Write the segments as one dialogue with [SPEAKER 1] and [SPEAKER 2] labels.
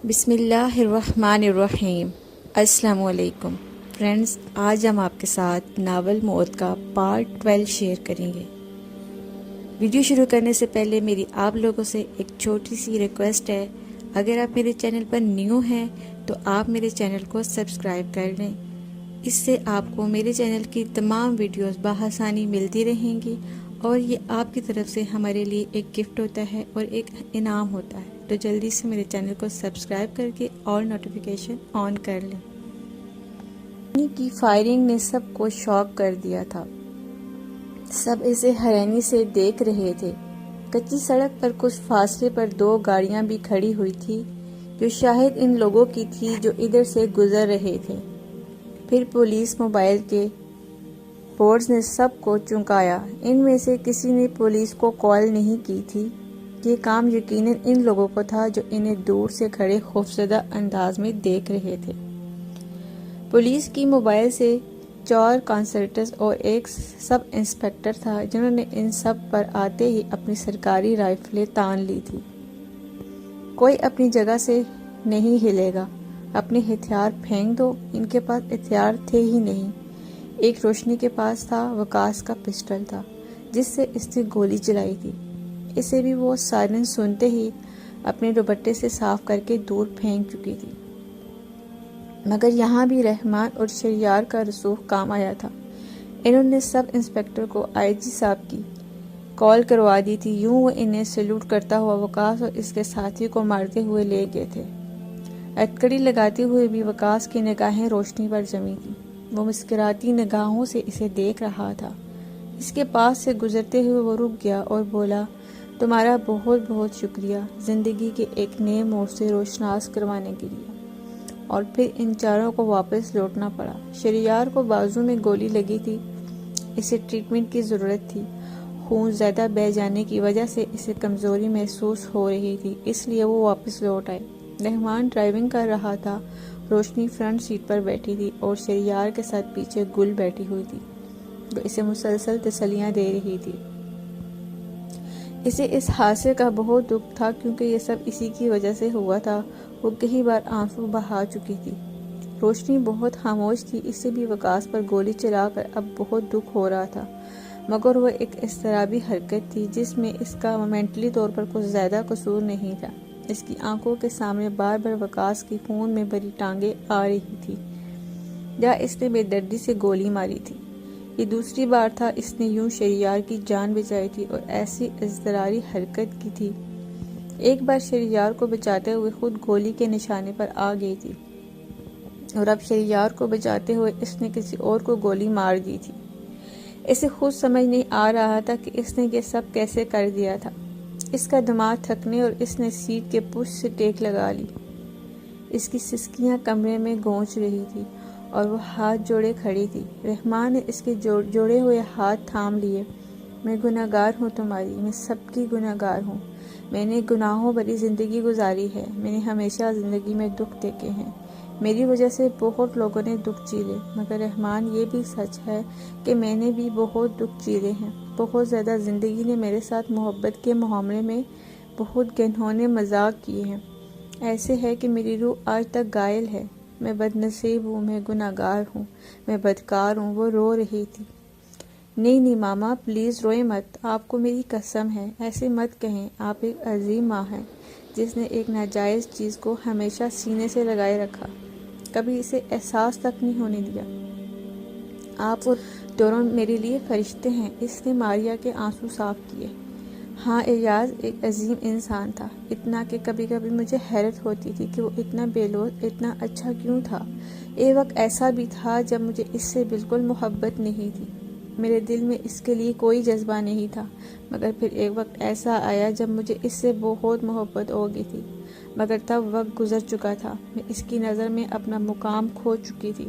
[SPEAKER 1] بسم اللہ الرحمن الرحیم۔ السلام علیکم فرینڈز، آج ہم آپ کے ساتھ ناول موت کا پارٹ 12 شیئر کریں گے۔ ویڈیو شروع کرنے سے پہلے میری آپ لوگوں سے ایک چھوٹی سی ریکویسٹ ہے، اگر آپ میرے چینل پر نیو ہیں تو آپ میرے چینل کو سبسکرائب کر لیں۔ اس سے آپ کو میرے چینل کی تمام ویڈیوز بآسانی ملتی رہیں گی اور یہ آپ کی طرف سے ہمارے لیے ایک گفٹ ہوتا ہے اور ایک انعام ہوتا ہے، تو جلدی سے میرے چینل کو سبسکرائب کر کے اور نوٹیفیکیشن آن کر لیں۔ گولی کی فائرنگ نے سب کو شاک کر دیا تھا، سب اسے حیرانی سے دیکھ رہے تھے۔ کچی سڑک پر کچھ فاصلے پر دو گاڑیاں بھی کھڑی ہوئی تھی جو شاید ان لوگوں کی تھی جو ادھر سے گزر رہے تھے۔ پھر پولیس موبائل کے بورڈز نے سب کو چونکایا۔ ان میں سے کسی نے پولیس کو کال نہیں کی تھی۔ یہ کام یقیناً ان لوگوں کو تھا جو انہیں دور سے کھڑے خوفزدہ انداز میں دیکھ رہے تھے۔ پولیس کی موبائل سے 4 کانسٹیبلز اور ایک سب انسپکٹر تھا جنہوں نے ان سب پر آتے ہی اپنی سرکاری رائفلیں تان لی تھی۔ کوئی اپنی جگہ سے نہیں ہلے گا، اپنے ہتھیار پھینک دو۔ ان کے پاس ہتھیار تھے ہی نہیں۔ ایک روشنی کے پاس تھا، وکاس کا پسٹل تھا جس سے اس نے گولی چلائی تھی۔ اسے بھی وہ سائرن سنتے ہی اپنے دوپٹے سے صاف کر کے دور پھینک چکی تھی۔ مگر یہاں بھی رحمان اور شریار کا رسوخ کام آیا تھا۔ انہوں نے سب انسپکٹر کو آئی جی صاحب کی کال کروا دی تھی۔ یوں وہ انہیں سیلوٹ کرتا ہوا وکاس اور اس کے ساتھی کو مارتے ہوئے لے گئے تھے۔ ہتکڑی لگاتے ہوئے بھی وکاس کی نگاہیں روشنی پر جمی تھی۔ وہ مسکراتی نگاہوں سے اسے دیکھ رہا تھا۔ اس کے پاس سے گزرتے ہوئے وہ رک گیا اور بولا، تمہارا بہت بہت شکریہ زندگی کے ایک نئے موڑ سے روشناس کروانے کے لیے۔ اور پھر ان چاروں کو واپس لوٹنا پڑا۔ شریار کو بازو میں گولی لگی تھی، اسے ٹریٹمنٹ کی ضرورت تھی۔ خون زیادہ بہہ جانے کی وجہ سے اسے کمزوری محسوس ہو رہی تھی، اس لیے وہ واپس لوٹ آئے۔ رحمان ڈرائیونگ کر رہا تھا، روشنی فرنٹ سیٹ پر بیٹھی تھی اور شریار کے ساتھ پیچھے گل بیٹھی ہوئی تھی جو اسے مسلسل تسلیاں دے رہی تھی۔ اسے اس حادثے کا بہت دکھ تھا کیونکہ یہ سب اسی کی وجہ سے ہوا تھا۔ وہ کئی بار آنسو بہا چکی تھی۔ روشنی بہت خاموش تھی، اسے بھی وکاس پر گولی چلا کر اب بہت دکھ ہو رہا تھا، مگر وہ ایک اضطرابی حرکت تھی جس میں اس کا مومنٹلی طور پر کچھ زیادہ قصور نہیں تھا۔ اس کی آنکھوں کے سامنے بار بار وکاس کی خون میں بھری ٹانگیں آ رہی تھی یا اس نے بے دردی سے گولی ماری تھی۔ یہ دوسری بار تھا اس نے یوں شریار کی جان بچائی تھی اور ایسی اضطراری حرکت کی تھی۔ ایک بار شریار کو بچاتے ہوئے خود گولی کے نشانے پر آ گئی تھی اور اب شریار کو بچاتے ہوئے اس نے کسی اور کو گولی مار دی تھی۔ اسے خود سمجھ نہیں آ رہا تھا کہ اس نے یہ سب کیسے کر دیا تھا۔ اس کا دماغ تھکنے اور اس نے سیٹ کے پش سے ٹیک لگا لی۔ اس کی سسکیاں کمرے میں گونج رہی تھی اور وہ ہاتھ جوڑے کھڑی تھی۔ رحمان نے اس کے جوڑے ہوئے ہاتھ تھام لیے۔ میں گناہگار ہوں تمہاری، میں سب کی گناہگار ہوں۔ میں نے گناہوں بھری زندگی گزاری ہے، میں نے ہمیشہ زندگی میں دکھ دیکھے ہیں، میری وجہ سے بہت لوگوں نے دکھ جھیلے، مگر رحمان یہ بھی سچ ہے کہ میں نے بھی بہت دکھ جھیلے ہیں۔ بہت زیادہ زندگی نے میرے ساتھ محبت کے معاملے میں بہت گھنونے مذاق کیے ہیں۔ ایسے ہے کہ میری روح آج تک گائل ہے۔ میں بد نصیب ہوں، میں گناہگار ہوں، میں بدکار ہوں۔ وہ رو رہی تھی۔ نہیں ماما، پلیز روئے مت، آپ کو میری قسم ہے، ایسے مت کہیں۔ آپ ایک عظیم ماں ہیں جس نے ایک ناجائز چیز کو ہمیشہ سینے سے لگائے رکھا، کبھی اسے احساس تک نہیں ہونے دیا۔ آپ اور دونوں میرے لیے فرشتے ہیں۔ اس نے ماریا کے آنسو صاف کیے۔ ہاں، ایاز ایک عظیم انسان تھا، اتنا کہ کبھی کبھی مجھے حیرت ہوتی تھی کہ وہ اتنا بے لوث، اتنا اچھا کیوں تھا۔ ایک وقت ایسا بھی تھا جب مجھے اس سے بالکل محبت نہیں تھی، میرے دل میں اس کے لیے کوئی جذبہ نہیں تھا، مگر پھر ایک وقت ایسا آیا جب مجھے اس سے بہت محبت ہو گئی تھی، مگر تب وقت گزر چکا تھا، میں اس کی نظر میں اپنا مقام کھو چکی تھی۔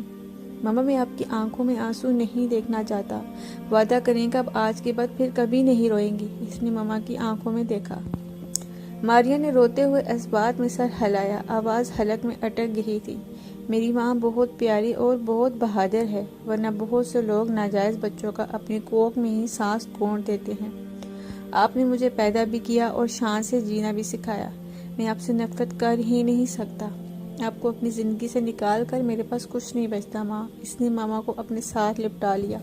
[SPEAKER 1] ماما، میں آپ کی آنکھوں میں آنسو نہیں دیکھنا چاہتا، وعدہ کریں کہ اب آج کے بعد پھر کبھی نہیں روئیں گی۔ اس نے ماما کی آنکھوں میں دیکھا۔ ماریا نے روتے ہوئے اس بات میں سر ہلایا، آواز حلق میں اٹک گئی تھی۔ میری ماں بہت پیاری اور بہت بہادر ہے، ورنہ بہت سے لوگ ناجائز بچوں کا اپنی کوکھ میں ہی سانس کھونٹ دیتے ہیں۔ آپ نے مجھے پیدا بھی کیا اور شان سے جینا بھی سکھایا۔ میں آپ سے نفرت کر ہی نہیں سکتا۔ آپ کو اپنی زندگی سے نکال کر میرے پاس کچھ نہیں بچتا ماں۔ اس نے ماما کو اپنے ساتھ لپٹا لیا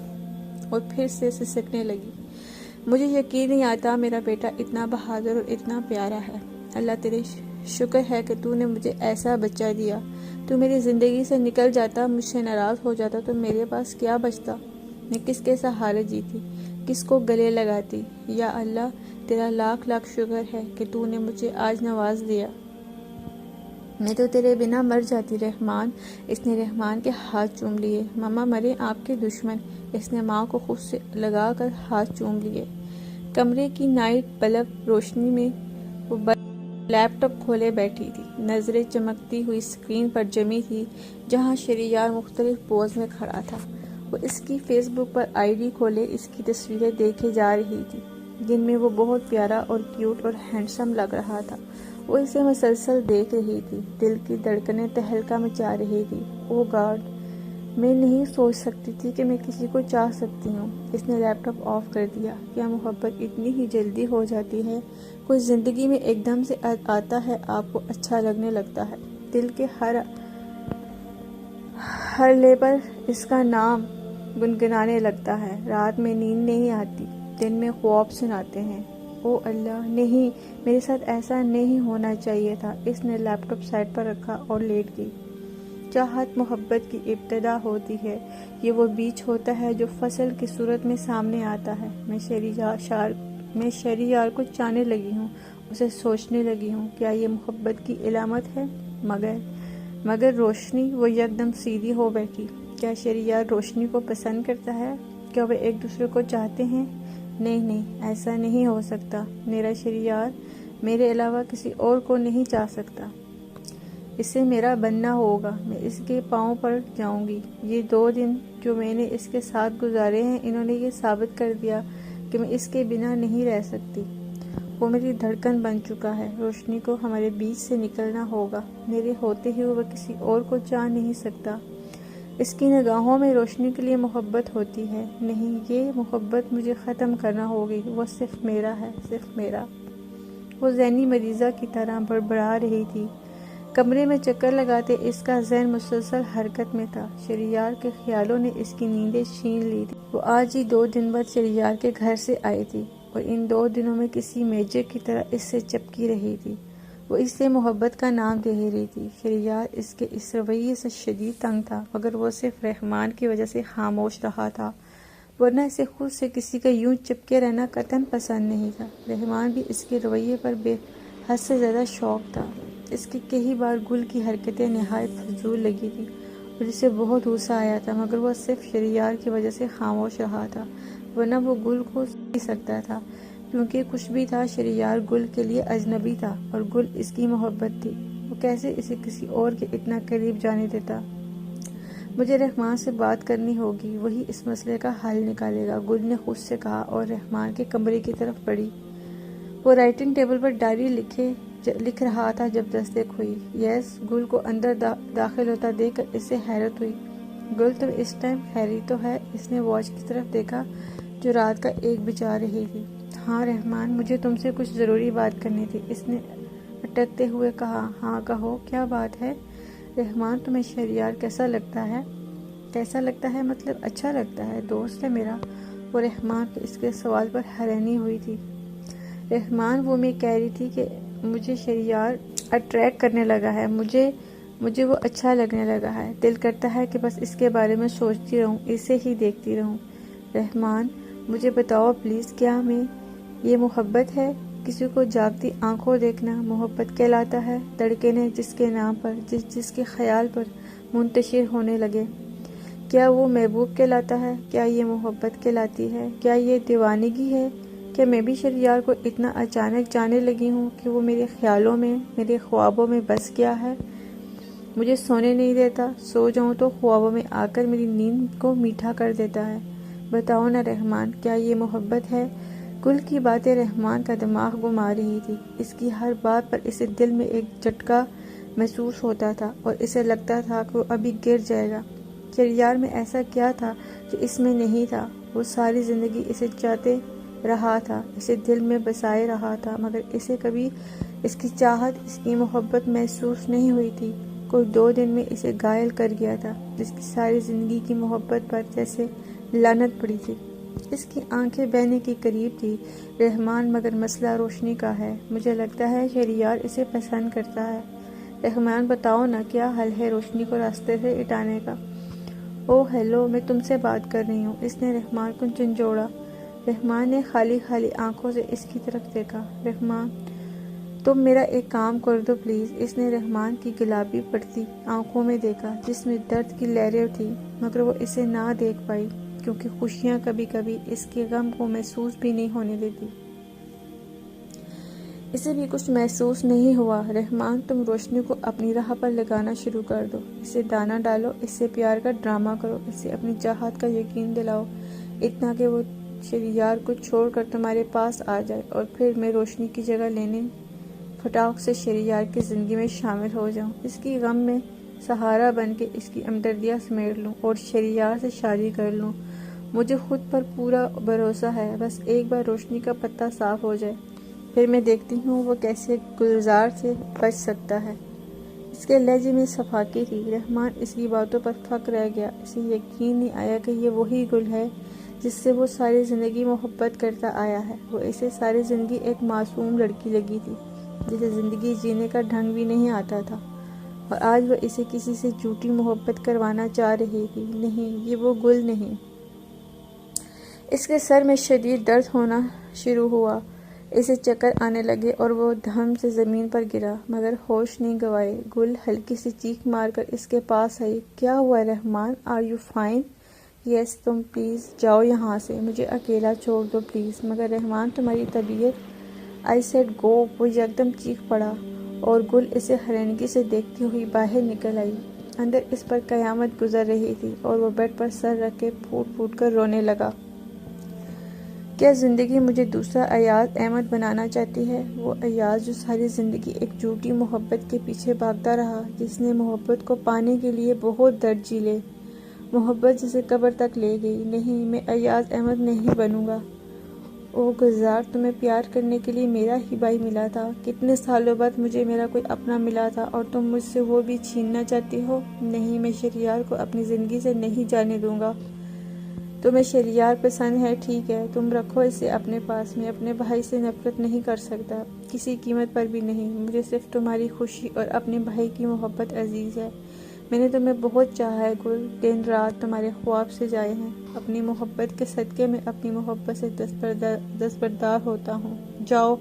[SPEAKER 1] اور پھر سے سسکنے لگی۔ مجھے یقین نہیں آتا میرا بیٹا اتنا بہادر اور اتنا پیارا ہے۔ اللہ تیرے شکر ہے کہ تو نے مجھے ایسا بچہ دیا۔ تو میری زندگی سے نکل جاتا، مجھ سے ناراض ہو جاتا تو میرے پاس کیا بچتا؟ میں کس کے سہارے جیتی، کس کو گلے لگاتی؟ یا اللہ تیرا لاکھ لاکھ شکر ہے کہ تو نے مجھے آج نواز دیا۔ میں تو تیرے بنا مر جاتی رحمان۔ اس نے رحمان کے ہاتھ چوم لیے۔ ماما مرے آپ کے دشمن۔ اس نے ماں کو خود سے لگا کر ہاتھ چوم لیے۔ کمرے کی نائٹ بلب روشنی میں وہ لیپ ٹاپ کھولے بیٹھی تھی۔ نظریں چمکتی ہوئی اسکرین پر جمی تھی جہاں شہریار مختلف پوز میں کھڑا تھا۔ وہ اس کی face book per I D کھولے اس کی تصویریں دیکھے جا رہی تھی جن میں وہ بہت پیارا اور کیوٹ اور ہینڈسم لگ رہا تھا۔ وہ اسے مسلسل دیکھ رہی تھی، دل کی دھڑکنیں تہلکہ مچا رہی تھی۔ او گاڈ، میں نہیں سوچ سکتی تھی کہ میں کسی کو چاہ سکتی ہوں۔ اس نے لیپ ٹاپ آف کر دیا۔ کیا محبت اتنی ہی جلدی ہو جاتی ہے؟ کوئی زندگی میں ایک دم سے آتا ہے، آپ کو اچھا لگنے لگتا ہے، دل کے ہر لے پر اس کا نام گنگنانے لگتا ہے۔ رات میں نیند نہیں آتی، دن میں خواب سناتے ہیں۔ او اللہ نہیں، میرے ساتھ ایسا نہیں ہونا چاہیے تھا۔ اس نے لیپ ٹاپ سائڈ پر رکھا اور لیٹ گئی۔ چاہت محبت کی ابتدا ہوتی ہے، یہ وہ بیج ہوتا ہے جو فصل کی صورت میں سامنے آتا ہے۔ میں شہریار کو چاہنے لگی ہوں، اسے سوچنے لگی ہوں، کیا یہ محبت کی علامت ہے؟ مگر روشنی، وہ یکدم سیدھی ہو بیٹھی۔ کیا شہریار روشنی کو پسند کرتا ہے؟ کیا وہ ایک دوسرے کو چاہتے ہیں؟ نہیں، ایسا نہیں ہو سکتا۔ میرا شہریار میرے علاوہ کسی اور کو نہیں چاہ سکتا۔ اسے میرا بننا ہوگا، میں اس کے پاؤں پر جاؤں گی۔ یہ 2 دن جو میں نے اس کے ساتھ گزارے ہیں، انہوں نے یہ ثابت کر دیا کہ میں اس کے بنا نہیں رہ سکتی۔ وہ میری دھڑکن بن چکا ہے۔ روشنی کو ہمارے بیچ سے نکلنا ہوگا۔ میرے ہوتے ہی وہ کسی اور کو چاہ نہیں سکتا۔ اس کی نگاہوں میں روشنی کے لیے محبت ہوتی ہے۔ نہیں، یہ محبت مجھے ختم کرنا ہوگی۔ وہ صرف میرا ہے، صرف میرا۔ وہ ذہنی مریضہ کی طرح بڑبڑا رہی تھی۔ کمرے میں چکر لگاتے اس کا ذہن مسلسل حرکت میں تھا۔ شہریار کے خیالوں نے اس کی نیندیں چھین لی تھی۔ وہ آج ہی 2 دن بعد شہریار کے گھر سے آئی تھی اور ان 2 دنوں میں کسی میجک کی طرح اس سے چپکی رہی تھی۔ وہ اس سے محبت کا نام کہہ رہی تھی۔ شہریار اس کے اس رویے سے شدید تنگ تھا، مگر وہ صرف رحمان کی وجہ سے خاموش رہا تھا، ورنہ اسے خود سے کسی کا یوں چپکے رہنا قطعاً پسند نہیں تھا۔ رحمان بھی اس کے رویے پر بے حد سے زیادہ شوق تھا۔ اس کی کئی بار گل کی حرکتیں نہایت فضول لگی تھی اور اسے بہت غصہ آیا تھا، مگر وہ صرف شہریار کی وجہ سے خاموش رہا تھا، ورنہ وہ گل کو نہیں سکتا تھا، کیونکہ کچھ بھی تھا، شہریار گل کے لیے اجنبی تھا اور گل اس کی محبت تھی۔ وہ کیسے اسے کسی اور کے اتنا قریب جانے دیتا؟ مجھے رحمان سے بات کرنی ہوگی، وہی اس مسئلے کا حل نکالے گا، گل نے خود سے کہا اور رحمان کے کمرے کی طرف بڑھی۔ وہ رائٹنگ ٹیبل پر ڈائری لکھ رہا تھا جب دستک ہوئی۔ یس، گل کو اندر داخل ہوتا دیکھ کر اسے حیرت ہوئی۔ گل، تم اس ٹائم خیری تو ہے؟ اس نے واچ کی طرف دیکھا جو رات کا 1 بجا رہی تھی۔ ہاں رحمان، مجھے تم سے کچھ ضروری بات کرنی تھی، اس نے اٹکتے ہوئے کہا۔ ہاں کہو، کیا بات ہے؟ رحمان، تمہیں شہریار کیسا لگتا ہے؟ کیسا لگتا ہے مطلب؟ اچھا لگتا ہے، دوست ہے میرا۔ وہ رحمان کے اس کے سوال پر حیرانی ہوئی تھی۔ رحمان، وہ میں کہہ رہی تھی کہ مجھے شہریار اٹریکٹ کرنے لگا ہے، مجھے وہ اچھا لگنے لگا ہے، دل کرتا ہے کہ بس اس کے بارے میں سوچتی رہوں، اسے ہی دیکھتی رہوں۔ رحمان، مجھے بتاؤ پلیز، کیا میں یہ محبت ہے؟ کسی کو جاگتی آنکھوں دیکھنا محبت کہلاتا ہے؟ دھڑکنیں جس کے نام پر، جس کے خیال پر منتشر ہونے لگے، کیا وہ محبوب کہلاتا ہے؟ کیا یہ محبت کہلاتی ہے؟ کیا یہ دیوانگی ہے؟ کیا میں بھی شہریار کو اتنا اچانک جانے لگی ہوں کہ وہ میرے خیالوں میں، میرے خوابوں میں بس گیا ہے، مجھے سونے نہیں دیتا، سو جاؤں تو خوابوں میں آ کر میری نیند کو میٹھا کر دیتا ہے؟ بتاؤ نا رحمان، کیا یہ محبت ہے؟ گل کی باتیں رحمان کا دماغ گھما رہی تھی۔ اس کی ہر بات پر اسے دل میں ایک جھٹکا محسوس ہوتا تھا اور اسے لگتا تھا کہ وہ ابھی گر جائے گا۔ شہریار میں ایسا کیا تھا جو اس میں نہیں تھا؟ وہ ساری زندگی اسے چاہتے رہا تھا، اسے دل میں بسائے رہا تھا، مگر اسے کبھی اس کی چاہت، اس کی محبت محسوس نہیں ہوئی تھی۔ کوئی 2 دن میں اسے گھائل کر گیا تھا، جس کی ساری زندگی کی محبت پر جیسے لعنت پڑی تھی۔ اس کی آنکھیں بہنے کے قریب تھی۔ رحمان، مگر مسئلہ روشنی کا ہے۔ مجھے لگتا ہے شہریار اسے پسند کرتا ہے۔ رحمان، بتاؤ نا کیا حل ہے روشنی کو راستے سے ہٹانے کا؟ او ہیلو، میں تم سے بات کر رہی ہوں۔ اس نے رحمان کو جھنجھوڑا۔ رحمان نے خالی آنکھوں سے اس کی طرف دیکھا۔ رحمان، تم میرا ایک کام کر دو پلیز۔ اس نے رحمان کی گلابی پڑتی آنکھوں میں دیکھا، جس میں درد کی لہریں تھیں، مگر وہ اسے نہ دیکھ پائی، کیونکہ خوشیاں کبھی کبھی اس کے غم کو محسوس بھی نہیں ہونے دیتی۔ اسے بھی کچھ محسوس نہیں ہوا۔ رحمان، تم روشنی کو اپنی راہ پر لگانا شروع کر دو۔ اسے دانہ ڈالو، اس سے پیار کا ڈرامہ کرو، اسے اپنی چاہت کا یقین دلاؤ، اتنا کہ وہ شہریار کو چھوڑ کر تمہارے پاس آ جائے، اور پھر میں روشنی کی جگہ لینے فٹاخ سے شہریار کی زندگی میں شامل ہو جاؤں، اس کی غم میں سہارا بن کے اس کی ہمدردیاں سمیٹ لوں اور شہریار سے شادی کر لوں۔ مجھے خود پر پورا بھروسہ ہے، بس ایک بار روشنی کا پتہ صاف ہو جائے، پھر میں دیکھتی ہوں وہ کیسے گلزار سے بچ سکتا ہے۔ اس کے لہجے میں صفاقی تھی۔ رحمان اس کی باتوں پر پھک رہ گیا۔ اسے یقین نہیں آیا کہ یہ وہی گل ہے جس سے وہ ساری زندگی محبت کرتا آیا ہے۔ وہ اسے ساری زندگی ایک معصوم لڑکی لگی تھی، جسے زندگی جینے کا ڈھنگ بھی نہیں آتا تھا، اور آج وہ اسے کسی سے جھوٹی محبت کروانا چاہ رہی تھی۔ نہیں، یہ وہ گل نہیں۔ اس کے سر میں شدید درد ہونا شروع ہوا، اسے چکر آنے لگے اور وہ دھم سے زمین پر گرا، مگر ہوش نہیں گنوائے۔ گل ہلکی سی چیخ مار کر اس کے پاس آئی۔ کیا ہوا Rahman? Are you fine? Yes, تم پلیز جاؤ یہاں سے، مجھے اکیلا چھوڑ دو پلیز۔ مگر رحمان، تمہاری طبیعت۔ I said go. وہ یکدم چیخ پڑا، اور گل اسے حیرانگی سے دیکھتی ہوئی باہر نکل آئی۔ اندر اس پر قیامت گزر رہی تھی، اور وہ بیڈ پر سر رکھ کے پھوٹ پھوٹ کر رونے لگا۔ کیا زندگی مجھے دوسرا ایاز احمد بنانا چاہتی ہے؟ وہ ایاز جو ساری زندگی ایک جھوٹی محبت کے پیچھے بھاگتا رہا، جس نے محبت کو پانے کے لیے بہت درد جھیلے، محبت جسے قبر تک لے گئی۔ نہیں، میں ایاز احمد نہیں بنوں گا۔ او گلزار، تمہیں پیار کرنے کے لیے میرا ہی بھائی ملا تھا، کتنے سالوں بعد مجھے میرا کوئی اپنا ملا تھا، اور تم مجھ سے وہ بھی چھیننا چاہتی ہو؟ نہیں، میں شہریار کو اپنی زندگی سے نہیں جانے دوں گا۔ تمہیں شہریار پسند ہے، ٹھیک ہے، تم رکھو اسے اپنے پاس۔ میں اپنے بھائی سے نفرت نہیں کر سکتا، کسی قیمت پر بھی نہیں۔ مجھے صرف تمہاری خوشی اور اپنے بھائی کی محبت عزیز ہے۔ میں نے تمہیں بہت چاہا ہے گل، دن رات تمہارے خواب سے جائے ہیں۔ اپنی محبت کے صدقے میں اپنی محبت سے دستبردار ہوتا ہوں۔ جاؤ،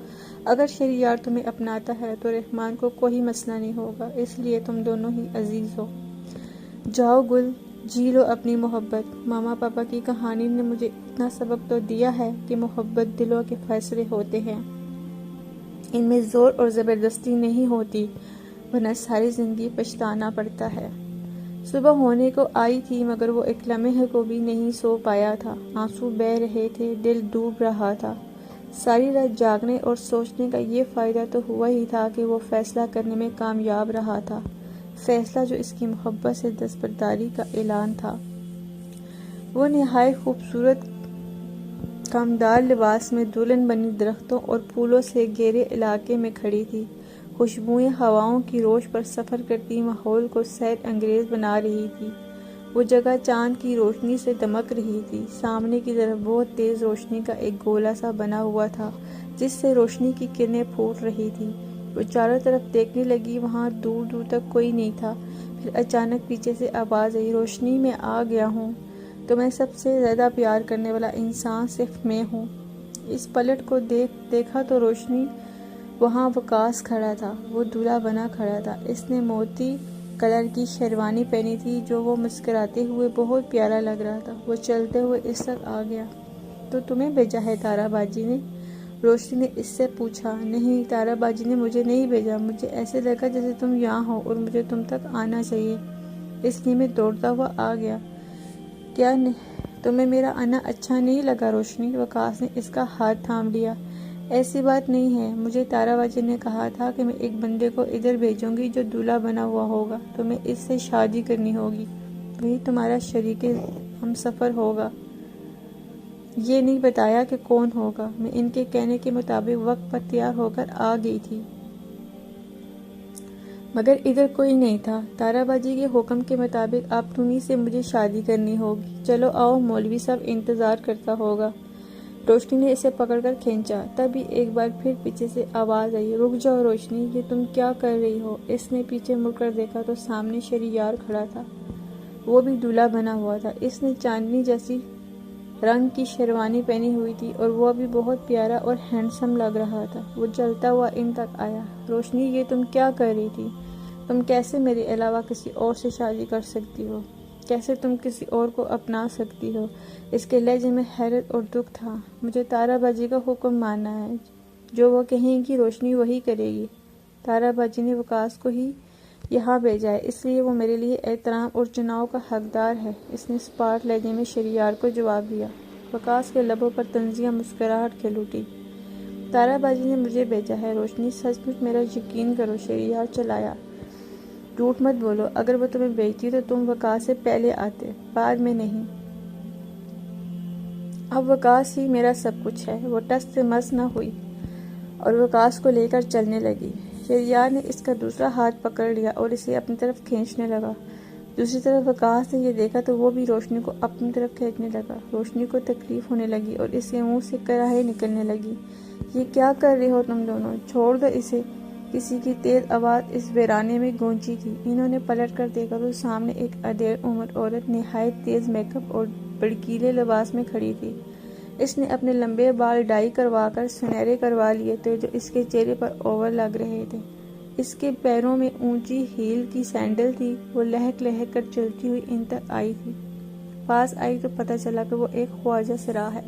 [SPEAKER 1] اگر شہریار تمہیں اپناتا ہے تو رحمان کو کوئی مسئلہ نہیں ہوگا، اس لیے تم دونوں ہی عزیز ہو۔ جاؤ گل، جی لو اپنی محبت۔ ماما پاپا کی کہانی نے مجھے اتنا سبق تو دیا ہے کہ محبت دلوں کے فیصلے ہوتے ہیں، ان میں زور اور زبردستی نہیں ہوتی، ورنہ ساری زندگی پچھتانا پڑتا ہے۔ صبح ہونے کو آئی تھی، مگر وہ ایک لمحے کو بھی نہیں سو پایا تھا۔ آنسو بہہ رہے تھے، دل ڈوب رہا تھا۔ ساری رات جاگنے اور سوچنے کا یہ فائدہ تو ہوا ہی تھا کہ وہ فیصلہ کرنے میں کامیاب رہا تھا، فیصلہ جو اس کی محبت سے دستبرداری کا اعلان تھا۔ وہ نہایت خوبصورت کامدار لباس میں دلہن بنی درختوں اور پھولوں سے گھیرے علاقے میں کھڑی تھی، خوشبوئیں ہواؤں کی روش پر سفر کرتی ماحول کو سیر انگیز بنا رہی تھی۔ وہ جگہ چاند کی روشنی سے دمک رہی تھی۔ سامنے کی طرف بہت تیز روشنی کا ایک گولا سا بنا ہوا تھا، جس سے روشنی کی کرنیں پھوٹ رہی تھی۔ وہ چاروں طرف دیکھنے لگی، وہاں دور دور تک کوئی نہیں تھا۔ پھر اچانک پیچھے سے آواز آئی، روشنی، میں آ گیا ہوں، تمہیں سب سے زیادہ پیار کرنے والا انسان صرف میں ہوں۔ اس پلٹ کو دیکھا تو روشنی وہاں وقاص کھڑا تھا، وہ دولہا بنا کھڑا تھا۔ اس نے موتی کلر کی شیروانی پہنی تھی، جو وہ مسکراتے ہوئے بہت پیارا لگ رہا تھا۔ وہ چلتے ہوئے اس تک آ گیا۔ تو تمہیں بھیجا ہے تارا باجی نے؟ روشنی نے اس سے پوچھا۔ نہیں، تارا باجی نے مجھے نہیں بھیجا، مجھے ایسے لگا جیسے تم یہاں ہو اور مجھے تم تک آنا چاہیے، اس لیے میں دوڑتا ہوا آ گیا۔ کیا تمہیں میرا آنا اچھا نہیں لگا روشنی؟ وقاص نے اس کا ہاتھ تھام لیا۔ ایسی بات نہیں ہے، مجھے تارا باجی نے کہا تھا کہ میں ایک بندے کو ادھر بھیجوں گی جو دولہا بنا ہوا ہوگا، تمہیں اس سے شادی کرنی ہوگی، وہی تمہارا شریک ہم سفر ہوگا۔ یہ نہیں بتایا کہ کون ہوگا۔ میں ان کے کہنے کے مطابق وقت پر تیار ہو کر آ گئی تھی۔ مگر ادھر کوئی نہیں تھا۔ تارا باجی کے حکم کے مطابق اب تمہیں سے مجھے شادی کرنی ہوگی، چلو آؤ، مولوی صاحب انتظار کرتا ہوگا۔ روشنی نے اسے پکڑ کر کھینچا، تبھی ایک بار پھر پیچھے سے آواز آئی، رک جاؤ روشنی، یہ تم کیا کر رہی ہو؟ اس نے پیچھے مڑ کر دیکھا تو سامنے شہریار کھڑا تھا، وہ بھی دولہا بنا ہوا تھا۔ اس نے چاندنی جیسی رنگ کی شیروانی پہنی ہوئی تھی اور وہ بھی بہت پیارا اور ہینڈسم لگ رہا تھا۔ وہ چلتا ہوا ان تک آیا۔ روشنی، یہ تم کیا کر رہی تھی؟ تم کیسے میرے علاوہ کسی اور سے شادی کر سکتی ہو؟ کیسے تم کسی اور کو اپنا سکتی ہو؟ اس کے لہجے میں حیرت اور دکھ تھا۔ مجھے تارا باجی کا حکم ماننا ہے، جو وہ کہیں گی روشنی وہی کرے گی۔ تارا باجی نے وقاص کو ہی یہاں بھیجا ہے، اس لیے وہ میرے لیے احترام اور چناؤ کا حقدار ہے، اس نے سپاٹ لہجے میں شہریار کو جواب دیا۔ وقاص کے لبوں پر طنزیہ مسکراہٹ کھل اٹھی۔ تارا باجی نے مجھے بھیجا ہے روشنی، سچ مچ میرا یقین کرو، شہریار چلایا۔ جھوٹ مت بولو، اگر وہ تمہیں بھیجتی تو تم وقاص سے پہلے آتے، بعد میں نہیں۔ اب وقاص ہی میرا سب کچھ ہے۔ وہ ٹس سے مس نہ ہوئی اور وقاص کو لے کر چلنے لگی۔ شہریار نے اس کا دوسرا ہاتھ پکڑ لیا اور اسے اپنی طرف کھینچنے لگا۔ دوسری طرف وقاص نے یہ دیکھا تو وہ بھی روشنی کو اپنی طرف کھینچنے لگا۔ روشنی کو تکلیف ہونے لگی اور اس کے منہ سے کراہیں نکلنے لگی۔ یہ کیا کر رہے ہو تم دونوں؟ چھوڑ دو اسے، کسی کی تیز آواز اس ویرانے میں گونجی تھی۔ انہوں نے پلٹ کر دیکھا تو سامنے ایک ادھیڑ عمر عورت نہایت تیز میک اپ اور بھڑکیلے لباس میں کھڑی تھی۔ اس نے اپنے لمبے بال ڈائی کروا کر سنہرے کروا لیے تھے جو اس کے چہرے پر اوور لگ رہے تھے۔ اس کے پیروں میں اونچی ہیل کی سینڈل تھی۔ وہ لہک لہک کر چلتی ہوئی ان تک آئی تھی۔ پاس آئی تو پتہ چلا کہ وہ ایک خواجہ سرا ہے،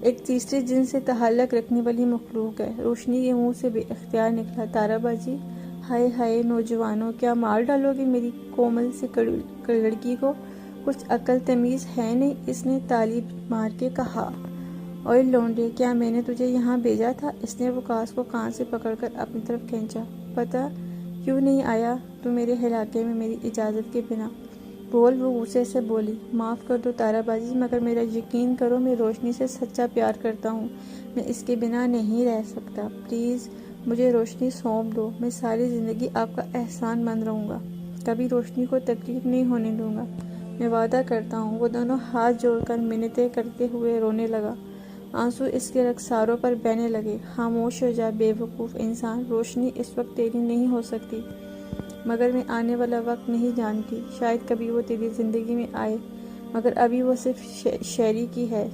[SPEAKER 1] ایک تیسرے جنس سے تعلق رکھنے والی مخلوق ہے۔ روشنی کے منہ سے بے اختیار نکلا، تارا باجی، ہائے ہائے نوجوانوں، کیا مار ڈالو گے میری کومل سی لڑکی کو؟ کچھ عقل تمیز ہے نہیں، اس نے تالی مار کے کہا۔ اوئے لونڈے، کیا میں نے تجھے یہاں بھیجا تھا؟ اس نے وقاص کو کان سے پکڑ کر اپنی طرف کھینچا۔ پتہ کیوں نہیں آیا تو میرے علاقے میں میری اجازت کے بنا؟ بول، وہ غصے سے بولی۔ معاف کر دو تارا باجی، مگر میرا یقین کرو، میں روشنی سے سچا پیار کرتا ہوں، میں اس کے بنا نہیں رہ سکتا، پلیز مجھے روشنی سونپ دو، میں ساری زندگی آپ کا احسان مند رہوں گا، کبھی روشنی کو تکلیف نہیں ہونے دوں گا، میں وعدہ کرتا ہوں۔ وہ دونوں ہاتھ جوڑ کر منتیں کرتے ہوئے رونے لگا۔ آنسو اس کے رخساروں پر بہنے لگے۔ خاموش ہو جا بے وقوف انسان، روشنی اس وقت تیری نہیں ہو سکتی، مگر میں آنے والا وقت نہیں جانتی، شاید کبھی وہ تیری زندگی میں آئے، مگر ابھی وہ صرف شہری کی ہے۔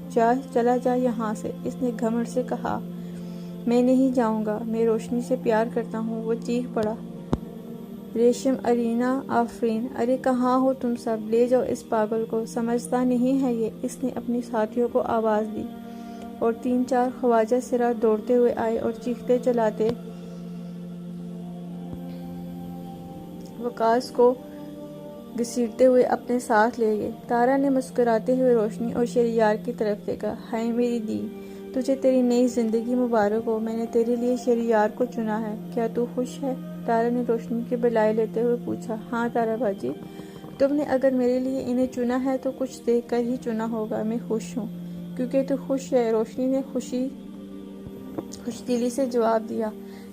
[SPEAKER 1] چلا جا یہاں سے، اس نے گھمنڈ سے کہا۔ میں نہیں جاؤں گا، میں روشنی سے پیار کرتا ہوں، وہ چیخ پڑا۔ ریشم، ارینا، آفرین، ارے کہاں ہو تم سب؟ لے جاؤ اس پاگل کو، سمجھتا نہیں ہے یہ، اس نے اپنی ساتھیوں کو آواز دی، اور 3-4 خواجہ سرا دوڑتے ہوئے آئے اور چیختے چلاتے وقاص کو گھسیٹتے ہوئے اپنے ساتھ لے گئے۔ تارا نے مسکراتے ہوئے روشنی اور شہریار کی طرف دیکھا۔ ہائے میری دی، تجھے تیری نئی زندگی مبارک ہو، میں نے تیرے لیے شہریار کو چنا ہے، کیا تو خوش ہے؟ تارا نے روشنی کی بلائے لیتے ہوئے پوچھا۔ ہاں تارا باجی، تم نے اگر میرے لیے انہیں چنا ہے تو کچھ دیکھ کر ہی چنا ہوگا، میں خوش ہوں کیونکہ تو خوش ہے، روشنی نے خوش دلی سے جواب دیا۔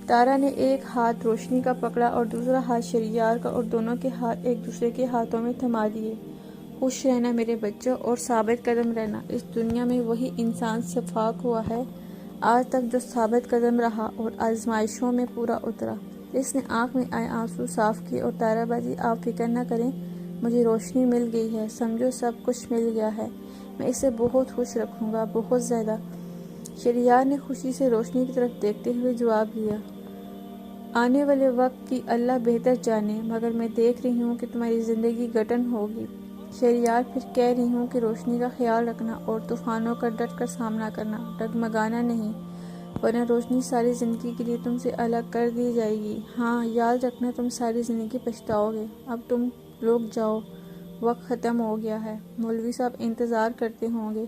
[SPEAKER 1] تارا نے ایک ہاتھ روشنی کا پکڑا اور دوسرا ہاتھ شہریار کا، اور دونوں کے ہاتھ ایک دوسرے کے ہاتھوں میں تھما دیے۔ خوش رہنا میرے بچوں اور ثابت قدم رہنا، اس دنیا میں وہی انسان شفاق ہوا ہے آج تک جو ثابت قدم رہا اور آزمائشوں میں پورا اترا۔ اس نے آنکھ میں آئے آنسو صاف کیے، اور تارا باجی آپ فکر نہ کریں، مجھے روشنی مل گئی ہے، سمجھو سب کچھ مل گیا ہے، میں اسے بہت خوش رکھوں گا، بہت زیادہ۔ شہریار نے خوشی سے روشنی کی طرف دیکھتے ہوئے جواب دیا۔ آنے والے وقت کی اللہ بہتر جانے، مگر میں دیکھ رہی ہوں کہ تمہاری زندگی گٹن ہوگی۔ شہریار، پھر کہہ رہی ہوں کہ روشنی کا خیال رکھنا اور طوفانوں کا ڈٹ کر سامنا کرنا، ڈگمگانا نہیں، ورنہ روشنی ساری زندگی کے لیے تم سے الگ کر دی جائے گی۔ ہاں یاد رکھنا، تم ساری زندگی پچھتاؤ گے۔ اب تم لوگ جاؤ، وقت ختم ہو گیا ہے، مولوی صاحب انتظار کرتے ہوں گے،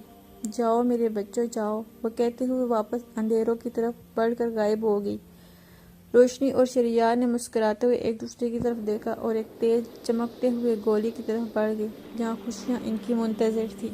[SPEAKER 1] جاؤ میرے بچوں جاؤ۔ وہ کہتے ہوئے واپس اندھیروں کی طرف بڑھ کر غائب ہو گئی۔ روشنی اور شہریار نے مسکراتے ہوئے ایک دوسرے کی طرف دیکھا اور ایک تیز چمکتے ہوئے گولی کی طرف بڑھ گئے جہاں خوشیاں ان کی منتظر تھی۔